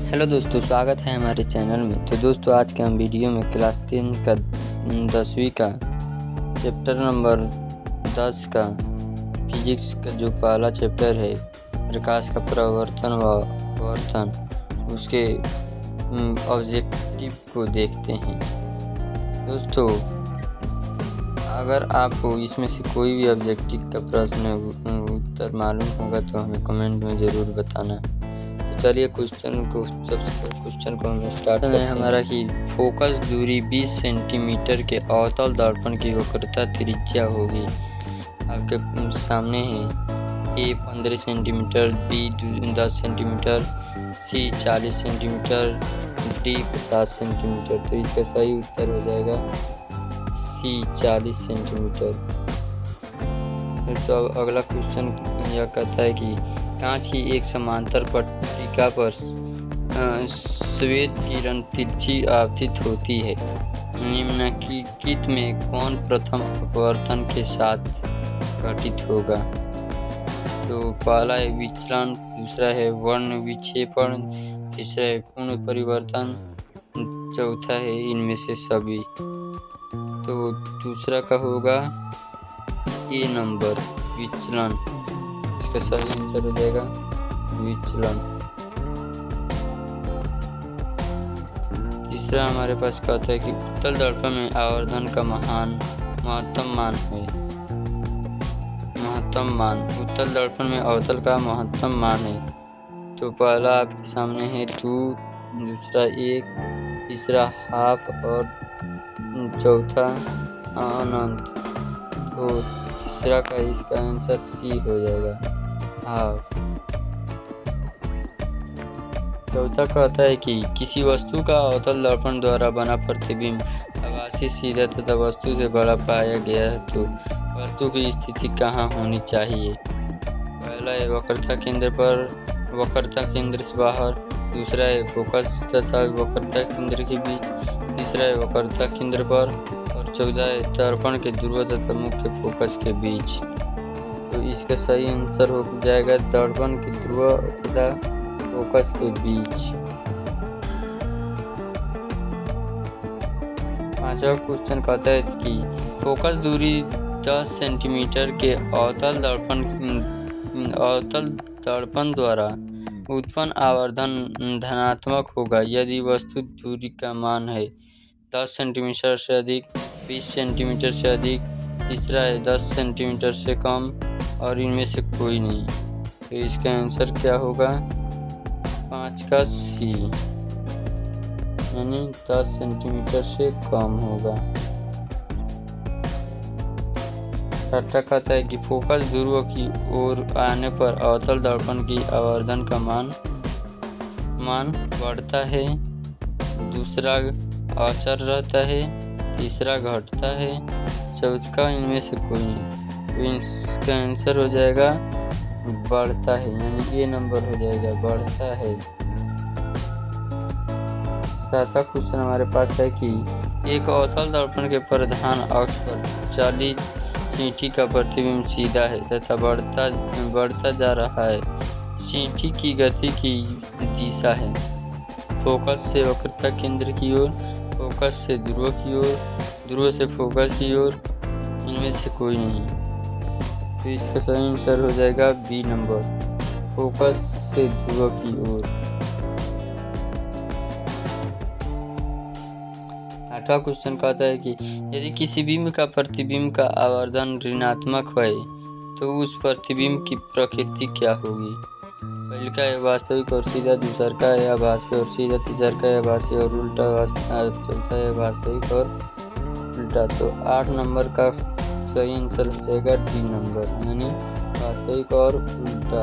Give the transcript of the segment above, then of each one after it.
Hello दोस्तों, स्वागत है हमारे चैनल में। तो दोस्तों, आज के हम वीडियो में क्लास 10 का 10वीं का चैप्टर नंबर 10 का फिजिक्स का जो पहला चैप्टर है, प्रकाश का प्रवर्तन व अपवर्तन, उसके ऑब्जेक्टिव को देखते हैं। दोस्तों, अगर आपको इसमें से कोई भी ऑब्जेक्टिव का प्रश्न उत्तर मालूम होगा तो हमें कमेंट में ज़रूर बताना। चलिए क्वेश्चन को हम स्टार्ट करते हैं। हमारा कि फोकस दूरी 20 सेंटीमीटर के अवतल दर्पण की वक्रता त्रिज्या होगी। आपके सामने है ए 15 सेंटीमीटर, बी 10 सेंटीमीटर, सी 40 सेंटीमीटर, डी 50 सेंटीमीटर। तो इसका सही उत्तर हो जाएगा सी 40 सेंटीमीटर। तो अगला क्वेश्चन यह कहता है कि कांच की एक समांतर पट्टिका पर श्वेत किरण तिरछी आपतित होती है। निम्नलिखित में कौन प्रथम अपवर्तन के साथ घटित होगा? तो पहला है विचलन, दूसरा है वर्ण विक्षेपण, तीसरा है पूर्ण परिवर्तन, चौथा है इनमें से सभी। तो दूसरा का होगा ए नंबर, विचलन। इसका सही आंसर हो जाएगा विचलन। तीसरा हमारे पास कहता है कि उत्तल दर्पण में आवर्धन का महत्तम मान उत्तल दर्पण में अवतल का महत्तम मान है। तो पहला आपके सामने है 2, दूसरा 1, तीसरा हाफ और चौथा अनंत। तो तीसरा का इसका आंसर सी हो जाएगा, हाफ। चौथा कहता है कि किसी वस्तु का अवतल दर्पण द्वारा बना प्रतिबिंब आभासी, सीधा तथा वस्तु से बड़ा पाया गया है तो वस्तु की स्थिति कहाँ होनी चाहिए? पहला है वक्रता केंद्र से बाहर, दूसरा है फोकस तथा वक्रता केंद्र के बीच, तीसरा है वक्रता केंद्र पर और चौथा है दर्पण के ध्रुव तथा मुख्य फोकस के बीच। तो इसका सही आंसर हो जाएगा दर्पण के ध्रुव तथा फोकस के बीच। पांचवा क्वेश्चन कहता है कि फोकस दूरी 10 सेंटीमीटर के अवतल दर्पण द्वारा उत्पन्न आवर्धन धनात्मक होगा यदि वस्तु दूरी का मान है 10 सेंटीमीटर से अधिक, 20 सेंटीमीटर से अधिक, तीसरा है 10 सेंटीमीटर से कम और इनमें से कोई नहीं। तो इसका आंसर क्या होगा? 5 का सी, यानी 10 सेंटीमीटर से कम होगा। छठा कहता है कि फोकस ध्रुव की ओर आने पर अवतल दर्पण की आवर्धन का मान बढ़ता है, दूसरा अचर रहता है, तीसरा घटता है, चौथा इनमें से कोई नहीं। तो इसका आंसर हो जाएगा बढ़ता है, यानी ए नंबर हो जाएगा, बढ़ता है। सातवां क्वेश्चन हमारे पास है कि एक अवतल दर्पण के प्रधान अक्ष पर 40 चींटी का प्रतिबिंब सीधा है तथा बढ़ता जा रहा है। चींटी की गति की दिशा है फोकस से वक्रता केंद्र की ओर, फोकस से ध्रुव की ओर, ध्रुव से फोकस की ओर, इनमें से कोई नहीं। तो इसका सही आंसर हो जाएगा बी नंबर, फोकस से ध्रुव की ओर। आठवां क्वेश्चन कहता है कि यदि किसी बिंब का प्रतिबिंब का आवर्धन ऋणात्मक है तो उस प्रतिबिंब की प्रकृति क्या होगी? पहले का है वास्तविक और सीधा, दूसरा का है आभासी और सीधा, तीसरा का है आभासी और उल्टा, चौथा है वास्तविक और उल्टा। तो 8 नंबर का सही आंसर हो जाएगा डी नंबर, यानी वास्तविक और उल्टा।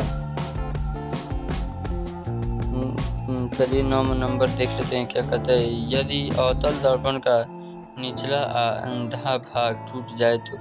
चलिए 9 नंबर देख लेते हैं क्या कहता है। यदि अवतल दर्पण का निचला आधा भाग टूट जाए तो